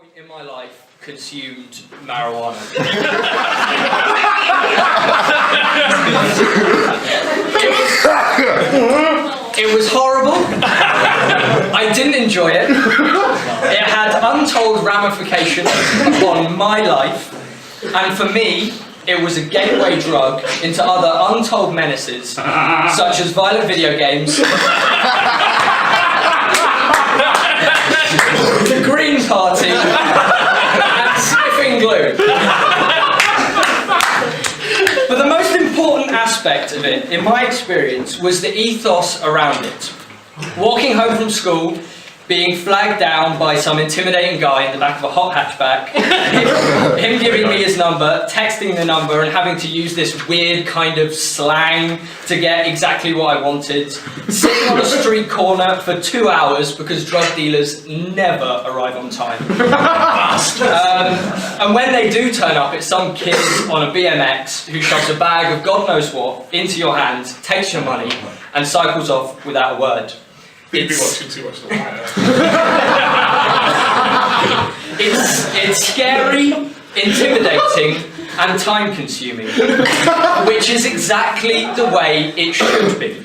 point in my life consumed marijuana. It was horrible. I didn't enjoy it. It had untold ramifications upon my life, and for me, it was a gateway drug into other untold menaces, such as violent video games, the Green Party, and sniffing glue. But the most important aspect of it, in my experience, was the ethos around it. Walking home from school, being flagged down by some intimidating guy in the back of a hot hatchback, him giving me his number, texting the number, and having to use this weird kind of slang to get exactly what I wanted, sitting on a street corner for 2 hours because drug dealers never arrive on time. And when they do turn up, it's some kid on a BMX who shoves a bag of God knows what into your hand, takes your money, and cycles off without a word. It's watching too much The Wire. It's scary, intimidating, and time-consuming, which is exactly the way it should be.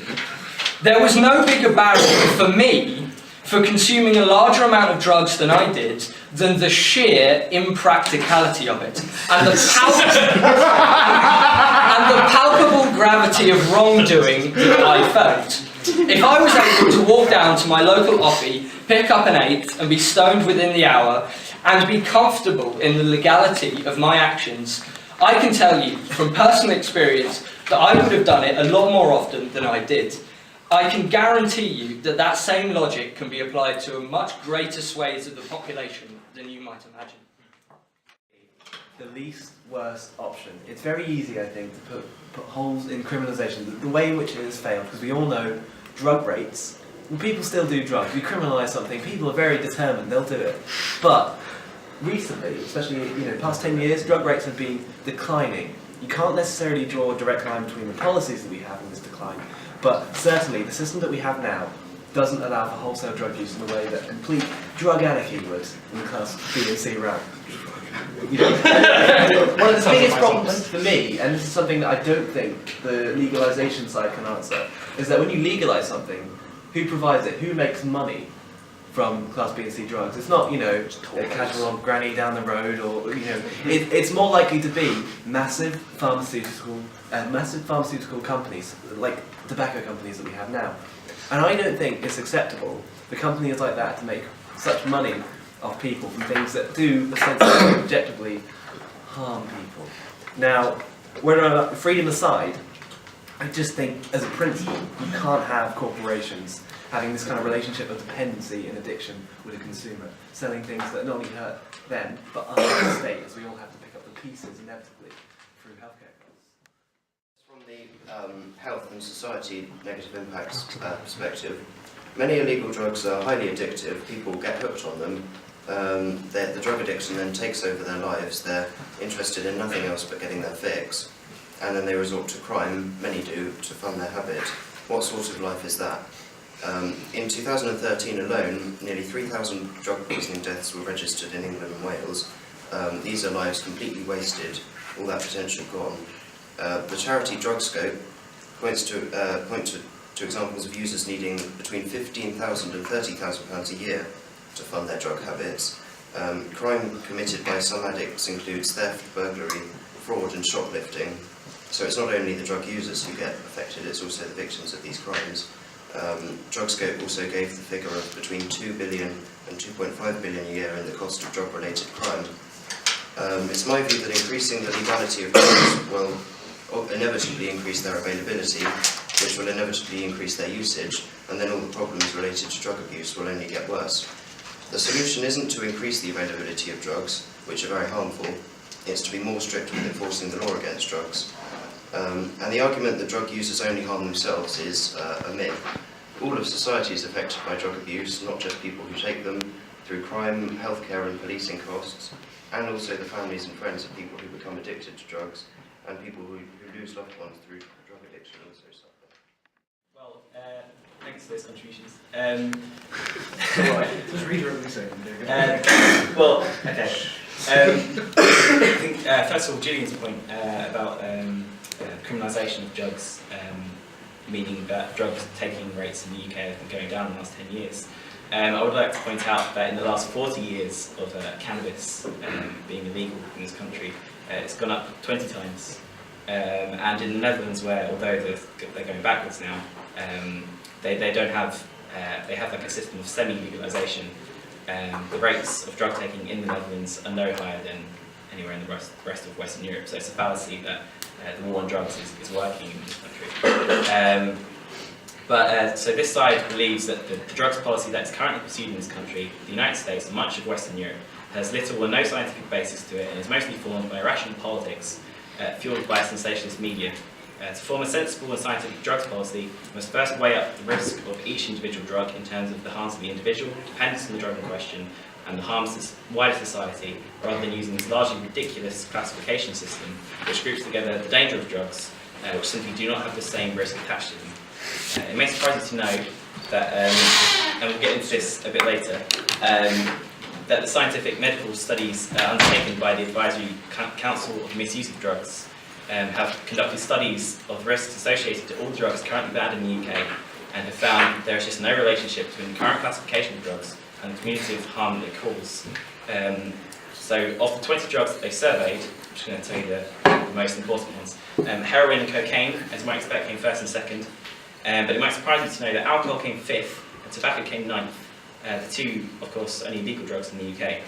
There was no bigger barrier for me for consuming a larger amount of drugs than I did than the sheer impracticality of it, and the palpable gravity of wrongdoing that I felt. If I was able to walk down to my local offie, pick up an eighth and be stoned within the hour, and be comfortable in the legality of my actions, I can tell you from personal experience that I would have done it a lot more often than I did. I can guarantee you that that same logic can be applied to a much greater swathes of the population than you might imagine. The least worst option. It's very easy, I think, to put holes in criminalisation. The way in which it has failed, because we all know drug rates, when people still do drugs, you criminalise something, people are very determined, they'll do it. But recently, especially past 10 years, drug rates have been declining. You can't necessarily draw a direct line between the policies that we have and this decline, but certainly the system that we have now doesn't allow for wholesale drug use in the way that complete drug anarchy would in the class B and C round. One of the biggest problems for me, and this is something that I don't think the legalisation side can answer, is that when you legalise something, who provides it? Who makes money from Class B and C drugs? It's not, a casual old granny down the road, or it's more likely to be massive pharmaceutical companies, like tobacco companies that we have now. And I don't think it's acceptable for companies like that to make such money off people from things that do ostensibly objectively harm people. Now, whether freedom aside, I just think as a principle you can't have corporations having this kind of relationship of dependency and addiction with a consumer, selling things that not only hurt them but harm the state, as we all have to pick up the pieces inevitably through healthcare costs. From the health and society negative impacts perspective, many illegal drugs are highly addictive. People get hooked on them. The drug addiction then takes over their lives. They're interested in nothing else but getting their fix, and then they resort to crime, many do, to fund their habit. What sort of life is that? In 2013 alone, nearly 3,000 drug poisoning deaths were registered in England and Wales. These are lives completely wasted, all that potential gone. The charity DrugScope points to examples of users needing between £15,000 and £30,000 a year to fund their drug habits. Crime committed by some addicts includes theft, burglary, fraud and shoplifting. So it's not only the drug users who get affected, it's also the victims of these crimes. DrugScope also gave the figure of between 2 billion and 2.5 billion a year in the cost of drug-related crime. It's my view that increasing the legality of drugs will inevitably increase their availability, which will inevitably increase their usage, and then all the problems related to drug abuse will only get worse. The solution isn't to increase the availability of drugs, which are very harmful, it's to be more strict with enforcing the law against drugs. And the argument that drug users only harm themselves is a myth. All of society is affected by drug abuse, not just people who take them, through crime, healthcare and policing costs, and also the families and friends of people who become addicted to drugs, and people who lose loved ones through drug addiction also suffer. Well, thanks thanks for those contributions. Just read your opening statement. Well, okay. I think, first of all, Gillian's point about criminalisation of drugs, meaning that drug taking rates in the UK have been going down in the last 10 years. I would like to point out that in the last 40 years of cannabis being illegal in this country, it's gone up 20 times. And in the Netherlands, where although they're going backwards now, they don't have they have like a system of semi-legalisation. The rates of drug taking in the Netherlands are no higher than anywhere in the rest of Western Europe. So it's a fallacy that the war on drugs is working in this country. So this side believes that the drugs policy that is currently pursued in this country, the United States and much of Western Europe, has little or no scientific basis to it and is mostly formed by irrational politics fueled by sensationalist media. To form a sensible and scientific drugs policy, you must first weigh up the risk of each individual drug in terms of the harms to the individual, dependence on the drug in question, and the harms to wider society, rather than using this largely ridiculous classification system which groups together the danger of drugs, which simply do not have the same risk attached to them. It may surprise you to know that, and we'll get into this a bit later, that the scientific medical studies undertaken by the Advisory Council of Misuse of Drugs have conducted studies of risks associated to all drugs currently banned in the UK and have found there is just no relationship between the current classification of drugs and the cumulative harm that it causes. So of the 20 drugs that they surveyed, I'm just going to tell you the most important ones. Heroin and cocaine, as you might expect, came first and second, but it might surprise you to know that alcohol came fifth and tobacco came ninth. The two, of course, only legal drugs in the UK.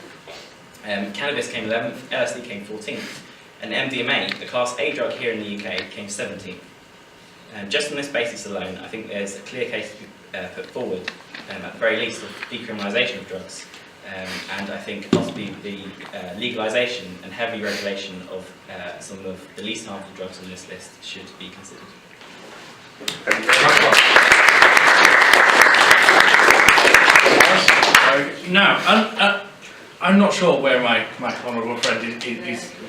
Cannabis came 11th, LSD came 14th, and MDMA, the Class A drug here in the UK, came 17th. Just on this basis alone, I think there's a clear case to be put forward, at the very least, of decriminalisation of drugs, and I think possibly the legalisation and heavy regulation of some of the least harmful drugs on this list should be considered. Now, I'm not sure where my honourable friend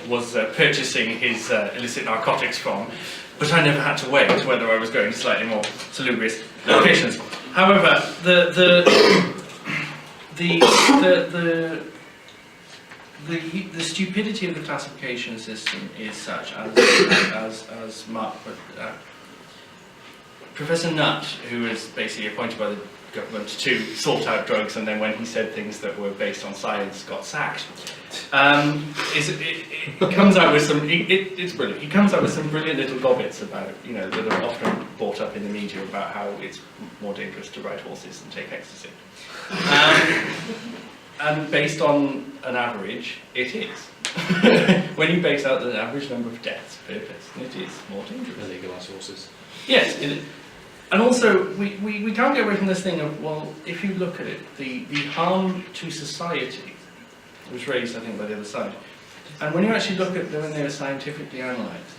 was purchasing his illicit narcotics from, but I never had to weigh whether I was going to slightly more salubrious locations. However, the stupidity of the classification system is such, as Mark put. Professor Nutt, who was basically appointed by the government to sort out drugs, and then when he said things that were based on science, got sacked. It comes out with some. It's brilliant. He comes out with some brilliant little gobbets about, that are often brought up in the media about how it's more dangerous to ride horses than take ecstasy. And based on an average, it is. When you base out the average number of deaths per person, it is more dangerous. Legalize horses. Yes, it is. And also, we can't get away from this thing of, well, if you look at it, the harm to society was raised, I think, by the other side. And when you actually look at them when they were scientifically analysed,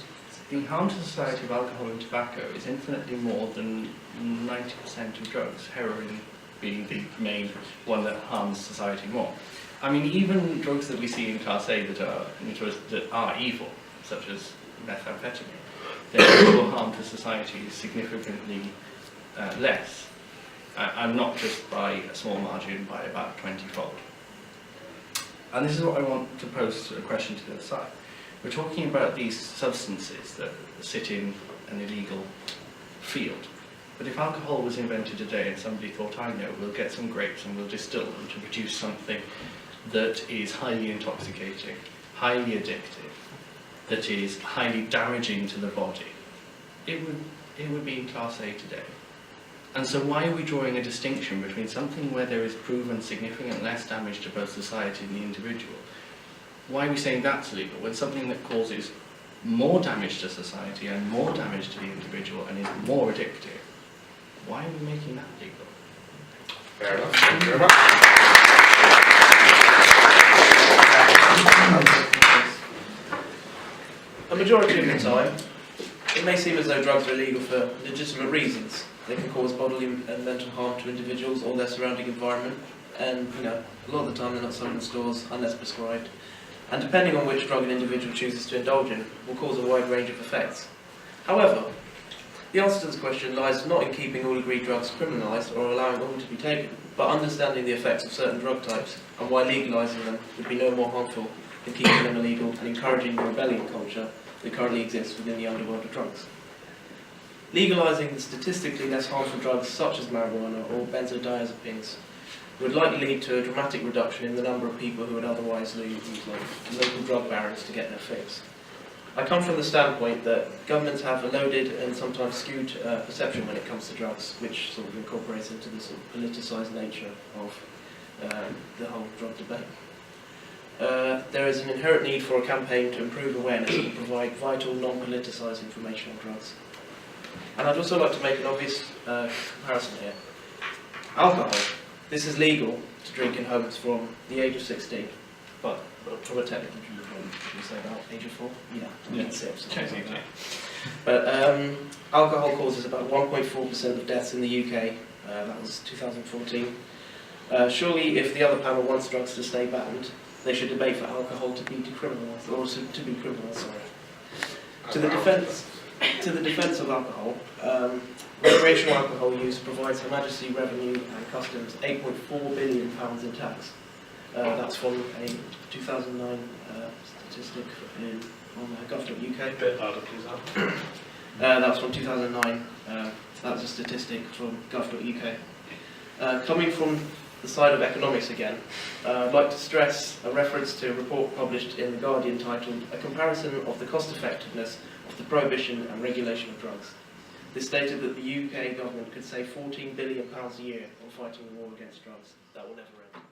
the harm to society of alcohol and tobacco is infinitely more than 90% of drugs, heroin being the main one that harms society more. I mean, even drugs that we see in Class A that are evil, such as methamphetamine, their actual harm to society is significantly less, and not just by a small margin, by about 20-fold. And this is what I want to pose a question to the other side. We're talking about these substances that sit in an illegal field. But if alcohol was invented today and somebody thought, I know, we'll get some grapes and we'll distill them to produce something that is highly intoxicating, highly addictive, that is highly damaging to the body, it would be in Class A today. And so why are we drawing a distinction between something where there is proven significant less damage to both society and the individual? Why are we saying that's legal when something that causes more damage to society and more damage to the individual and is more addictive, why are we making that legal? Fair enough. Thank you very much. A majority of the time, it may seem as though drugs are illegal for legitimate reasons. They can cause bodily and mental harm to individuals or their surrounding environment, and a lot of the time they're not sold in stores unless prescribed. And depending on which drug an individual chooses to indulge in, will cause a wide range of effects. However, The answer to this question lies not in keeping all agreed drugs criminalised or allowing all to be taken, but understanding the effects of certain drug types and why legalising them would be no more harmful than keeping them illegal and encouraging the rebellion culture that currently exists within the underworld of drugs. Legalising the statistically less harmful drugs such as marijuana or benzodiazepines would likely lead to a dramatic reduction in the number of people who would otherwise use local drug barons to get their fix. I come from the standpoint that governments have a loaded and sometimes skewed perception when it comes to drugs, which sort of incorporates into the sort of politicised nature of the whole drug debate. There is an inherent need for a campaign to improve awareness and provide vital, non-politicised information on drugs. And I'd also like to make an obvious comparison here. Alcohol. This is legal to drink in homes from the age of 16, but from a technical viewpoint, we say about age of 4? Yeah, 6. Like that. But alcohol causes about 1.4% of deaths in the UK. That was 2014. Surely, if the other panel wants drugs to stay banned, they should debate for alcohol to be decriminalised, or to be criminalised. Sorry. To the defence of alcohol, recreational alcohol use provides Her Majesty Revenue and Customs £8.4 billion in tax. That's from a 2009 statistic on gov.uk. Bit louder, please. That was from 2009. That was a statistic from gov.uk. Coming from the side of economics again, I'd like to stress a reference to a report published in The Guardian titled A Comparison of the Cost Effectiveness of the Prohibition and Regulation of Drugs. This stated that the UK government could save £14 billion a year on fighting the war against drugs. That will never end.